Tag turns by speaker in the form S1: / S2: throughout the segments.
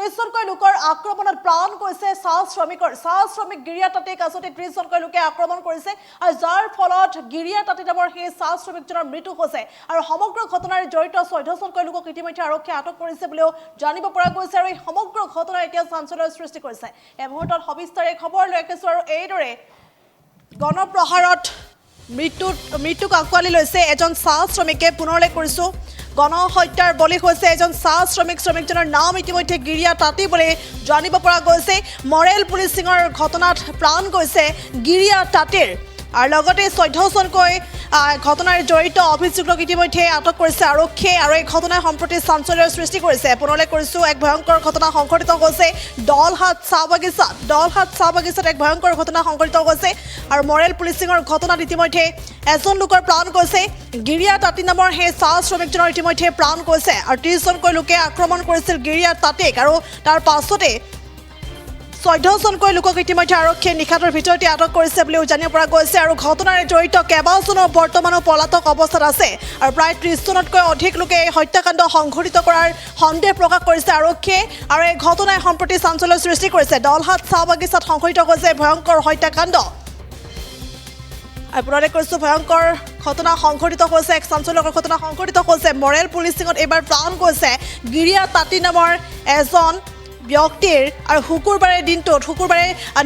S1: 30জনকৈ লোকৰ আক্ৰমণত প্ৰাণ গৈছে চাহ শ্ৰমিক গিৰিয়া তাঁতীক আসতে 30জনকৈ লোকে আক্ৰমণ কৰিছে আৰু যাৰ ফলত গিৰিয়া তাঁতী নামৰ সেই চাহ শ্ৰমিকজনৰ মৃত্যু হৈছে আৰু সমগ্ৰ ঘটনাৰে জড়িত 14জনকৈ লোকক ইতিমধ্যে আৰক্ষীয়ে আটক কৰিছে বুলিও জানিব পৰা গৈছে আৰু এই সমগ্ৰ ঘটনা এতিয়া চাঞ্চল্যৰ সৃষ্টি কৰিছে। এই মুহূৰ্তত সবিস্তাৰে খবৰ লৈ আহিছো আৰু এইদৰে গণপ্ৰহাৰত মৃত্যুক আঁকোৱালি লৈছে এজন চাহ শ্ৰমিকে। পুনৰলৈ কৰিছো, গণহত্যাৰ বলি হৈছে এজন চাহ শ্ৰমিকজনৰ নাম ইতিমধ্যে গিৰিয়া তাঁতী বুলি জানিব পৰা গৈছে। মৰেল পুলিচিঙৰ ঘটনাত প্ৰাণ গৈছে গিৰিয়া তাঁতীৰ আৰু লগতে 14জনকৈ ঘটনাৰে জড়িত অভিযুক্তক ইতিমধ্যে আটক কৰিছে আৰক্ষীয়ে আৰু এই ঘটনাই সম্প্ৰতি চাঞ্চল্যৰ সৃষ্টি কৰিছে। পুনৰলৈ কৰিছো, এক ভয়ংকৰ ঘটনা সংঘটিত হৈছে দলহাট চাহ বাগিচাত এক ভয়ংকৰ ঘটনা সংঘটিত হৈছে আৰু মৰেল পুলিচিঙৰ ঘটনাত ইতিমধ্যে এজন লোকৰ প্ৰাণ গৈছে। গিৰিয়া তাঁতী নামৰ সেই চাহ শ্ৰমিকজনৰ ইতিমধ্যে প্ৰাণ গৈছে আৰু 30জনকৈ লোকে আক্ৰমণ কৰিছিল গিৰিয়া তাঁতীক আৰু তাৰ পাছতে 14জনকৈ লোকক ইতিমধ্যে আৰক্ষীয়ে নিশাটোৰ ভিতৰতে আটক কৰিছে বুলিও জানিব পৰা গৈছে আৰু ঘটনাৰে জড়িত কেইবাজনো বৰ্তমানো পলাতক অৱস্থাত আছে আৰু প্ৰায় 30জনতকৈ অধিক লোকে এই হত্যাকাণ্ড সংঘটিত কৰাৰ সন্দেহ প্ৰকাশ কৰিছে আৰক্ষীয়ে আৰু এই ঘটনাই সম্প্ৰতি চাঞ্চল্যৰ সৃষ্টি কৰিছে। দলহাট চাহ বাগিচাত সংঘটিত হৈছে ভয়ংকৰ হত্যাকাণ্ড আৰু পুনৰলৈ কৰিছো, ভয়ংকৰ ঘটনা সংঘটিত হৈছে, এক চাঞ্চল্যকৰ ঘটনা সংঘটিত হৈছে। মৰেল পুলিচিঙত এইবাৰ প্ৰাণ গৈছে গিৰিয়া তাঁতী নামৰ এজন ব্যক্তিৰ আৰু শুকুৰবাৰে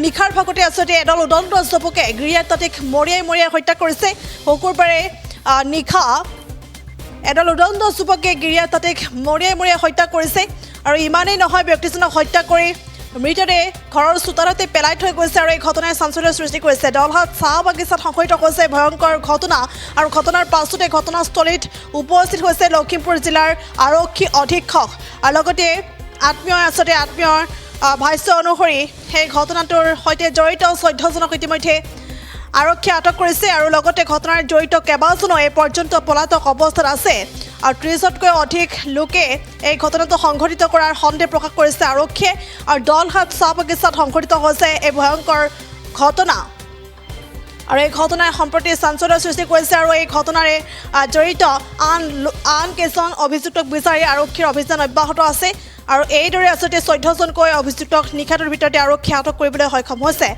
S1: নিশাৰ ভাগতে আচলতে এডাল উদণ্ড জপকে গিৰিয়া তাঁতীক মৰিয়াই হত্যা কৰিছে। শুকুৰবাৰে নিশা এডাল উদণ্ড জপকে গিৰিয়া তাঁতীক মৰিয়াই হত্যা কৰিছে আৰু ইমানেই নহয়, ব্যক্তিজনক হত্যা কৰি মৃতদেহ ঘৰৰ চোতালতে পেলাই থৈ গৈছে আৰু এই ঘটনাই চাঞ্চল্যৰ সৃষ্টি কৰিছে। দলহাট চাহ বাগিচাত সংঘটিত হৈছে ভয়ংকৰ ঘটনা আৰু ঘটনাৰ পাছতে ঘটনাস্থলীত উপস্থিত হৈছে লখিমপুৰ জিলাৰ আৰক্ষী অধীক্ষক আৰু লগতে আত্মীয়ৰ ভাষ্য অনুসৰি সেই ঘটনাটোৰ সৈতে জড়িত 14জনক ইতিমধ্যে আৰক্ষীয়ে আটক কৰিছে আৰু লগতে ঘটনাৰ জড়িত কেইবাজনো এই পৰ্যন্ত পলাতক অৱস্থাত আছে আৰু 30তকৈ অধিক লোকে এই ঘটনাটো সংঘটিত কৰাৰ সন্দেহ প্ৰকাশ কৰিছে আৰক্ষীয়ে আৰু দলহাট চাহ বাগিচাত সংঘটিত হৈছে এই ভয়ংকৰ ঘটনা আৰু এই ঘটনাই সম্প্ৰতি চাঞ্চল্যৰ সৃষ্টি কৰিছে আৰু এই ঘটনাৰে জড়িত আন কেইজন অভিযুক্তক বিচাৰি আৰক্ষীৰ অভিযান অব্যাহত আছে আৰু এইদৰে আচলতে 14জনকৈ অভিযুক্তক নিশাটোৰ ভিতৰতে আৰক্ষীয়ে আটক কৰিবলৈ সক্ষম হৈছে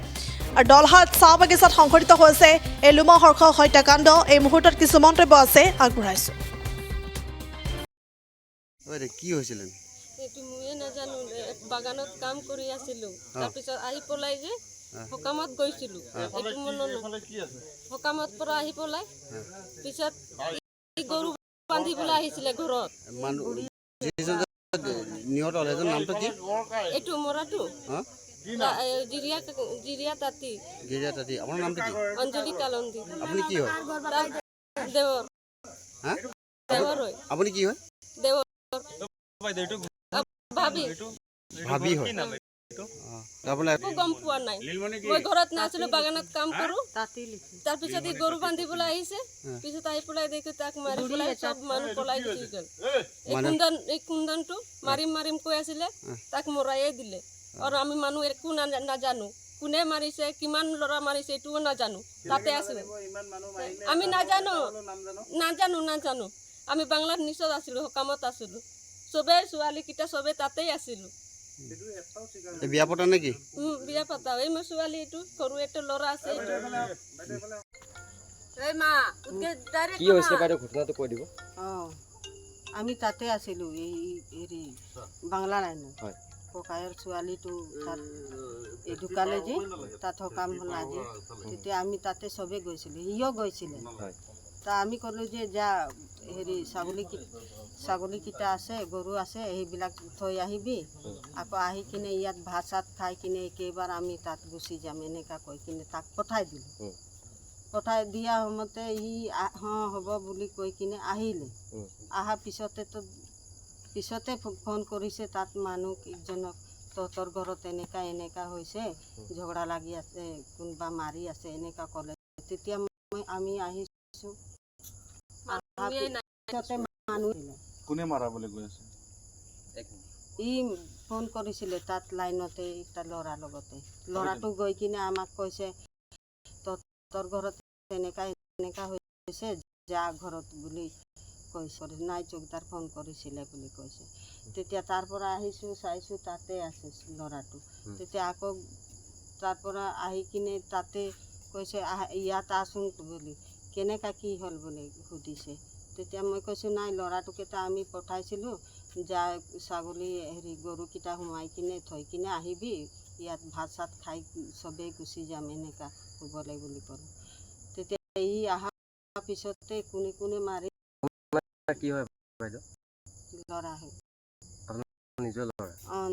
S1: আৰু দলহাট চাহ বাগিচাত সংঘটিত হৈছে এই লোমহৰ্ষক হত্যাকাণ্ড। এই মুহূৰ্তত কিছু মন্তব্য আছে, আগবঢ়াইছোঁ।
S2: কি হৈছিল?
S3: এইটো ময়ে নাজানো, বাগানত কাম কৰি আছিলোঁ, তাৰপিছত আহি পেলাই যে সকামত গৈছিলোঁ, এইটো সকামত পৰা আহি পেলাই পিছত গৰু বান্ধিবলৈ আহিছিলে ঘৰত।
S2: নামটো কি?
S3: এইটো মৰাটো জিৰিয়া তাঁতী।
S2: আপোনাৰ নামটো কি?
S3: অঞ্জলি কালন্দী।
S2: আপুনি কি হয়?
S3: দেৱৰ। দেৱৰ হয়।
S2: আপুনি কি হয়?
S3: দেৱৰ
S2: ভাবি হয়।
S3: একো গম পোৱা নাই, মই ঘৰত নাছিলো, বাগানত কাম কৰো। তাৰপিছত এই গৰু বান্ধিবলৈ আহিছে, পিছত আহি পেলাই দেখি তাক মাৰি পেলাই চব মানুহ পলাই গুচি গ'ল। এই কুন্দনটো মাৰিম কৈ আছিলে, তাক মৰাইয়ে দিলে আৰু আমি মানুহ একো নাজানো, কোনে মাৰিছে, কিমান ল'ৰা মাৰিছে এইটোও নাজানো, তাতে আছিলো আমি নাজানো। আমি বাংলাত নিচত আছিলো, সকামত আছিলো, চবে ছোৱালীকেইটা চবে তাতেই আছিলো।
S2: বিয়া পতা নেকি?
S3: বিয়া পাতা, এই মোৰ ছোৱালী, এইটো সৰু এটা ল'ৰা আছে।
S4: কি হৈছে বাইদেউ, ঘটনাটো কৈ দিব।
S5: আমি তাতে আছিলোঁ, এই হেৰি বাংলা লাইনত। ককায়ৰ ছোৱালীটো তাত এই ঢুকালে যে, তাত সকাম হ'ল আজি, তেতিয়া আমি তাতে চবেই গৈছিলোঁ, সিও গৈছিলে। তা আমি ক'লোঁ যে যা হেৰি ছাগলীকেইটা আছে, গৰু আছে, সেইবিলাক থৈ আহিবি, আকৌ আহি কিনে ইয়াত ভাত চাত খাই কিনে একেবাৰে আমি তাত গুচি যাম, এনেকুৱা কৈ কিনে তাক পঠাই দিলোঁ। পঠাই দিয়া সময়তে সি হ'ব বুলি কৈ কিনে আহিলে। অহাৰ পিছতে ফোন কৰিছে তাত মানুহ কেইজনক, তহঁতৰ ঘৰত এনেকা হৈছে, ঝগড়া লাগি আছে, কোনোবা মাৰি আছে, এনেকুৱা ক'লে। তেতিয়া আমি আহিছোঁ,
S6: কোনে মাৰা বুলি কৈ আছে?
S5: ই ফোন কৰিছিলে তাত লাইনতে, এটা ল'ৰাৰ লগতে। ল'ৰাটো গৈ কিনে আমাক কৈছে তহঁতৰ ঘৰত এনেকা হৈছে, যা ঘৰত বুলি কৈছে নাই চৌকিদাৰ ফোন কৰিছিলে বুলি কৈছে তেতিয়া তাৰ পৰা আহিছোঁ চাইছোঁ তাতে আছে ল'ৰাটো তেতিয়া আকৌ তাৰ পৰা আহি কিনে তাতে কৈছে ইয়াত আছোং বুলি কেনেকৈ কি হ'ল বুলি সুধিছে তেতিয়া মই কৈছোঁ নাই ল'ৰাটোকেইটা আমি পঠাইছিলোঁ যা ছাগলী গৰুকেইটা সোমাই কিনে থৈ কিনে আহিবি ইয়াত ভাত চাত খাই চবেই গুচি যাম এনেকুৱা হ'বলৈ বুলি ক'লোঁ তেতিয়া ই অহাৰ পিছতে কোনে কোনে মাৰি
S4: কি হয় বাইদেউ
S5: ল'ৰা হয়
S4: নিজৰ ল'ৰা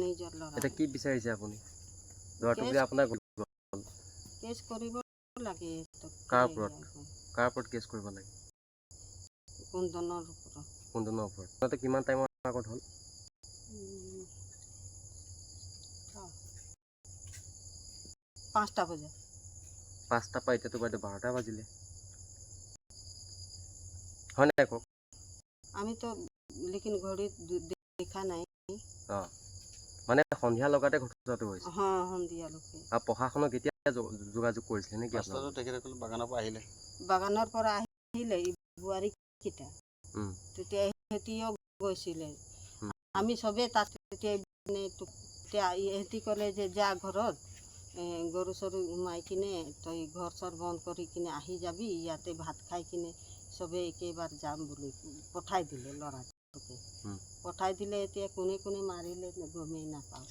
S5: নিজৰ ল'ৰা
S4: এতিয়া কি বিচাৰিছে আপুনি ল'ৰাটো যে আপোনাক
S5: কেছ কৰিব লাগে
S4: কাৰ ওপৰত কেছ কৰিব লাগে
S5: কুন্দনৰ
S4: ওপৰত তাতে কিমান টাইমৰ আগত হ'ল
S5: 5টা বজাত
S4: 5টা পৰা এতিয়াতো বাইদেউ 12টা বাজিলে হয় নাই কওক
S5: আমিতো লেকিন ঘড়ীত দেখা নাই
S4: মানে সন্ধিয়া লগাতে ঘটনাটো হৈছে
S5: সন্ধিয়া লোকে
S4: আৰু প্ৰশাসনক কেতিয়া যোগাযোগ কৰিছিলে নেকি
S2: ৰাস্তাটো তেখেতসকলে বাগানৰ পৰা আহিলে
S5: বাগানৰ পৰা আহিলে বোৱাৰীকেইটা তেতিয়া সিহঁতিও গৈছিলে আমি চবেই তাত তেতিয়া ইহঁতি ক'লে যে যা ঘৰত গৰু চৰু সোমাই কিনে তই ঘৰ চৰ বন্ধ কৰি কিনে আহি যাবি ইয়াতে ভাত খাই কিনে চবেই একেবাৰে যাম বুলি পঠাই দিলে ল'ৰাটোকে পঠাই দিলে এতিয়া কোনে কোনে মাৰিলে গমেই নাপাওঁ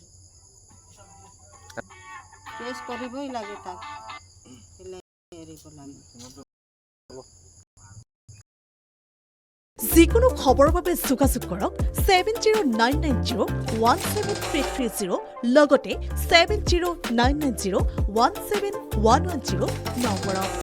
S5: কেছ কৰিবই লাগে তাক এৰিব লাগে
S1: যিকোনো খবৰৰ বাবে যোগাযোগ কৰক 7099017330 লগতে 7099017110 নম্বৰত।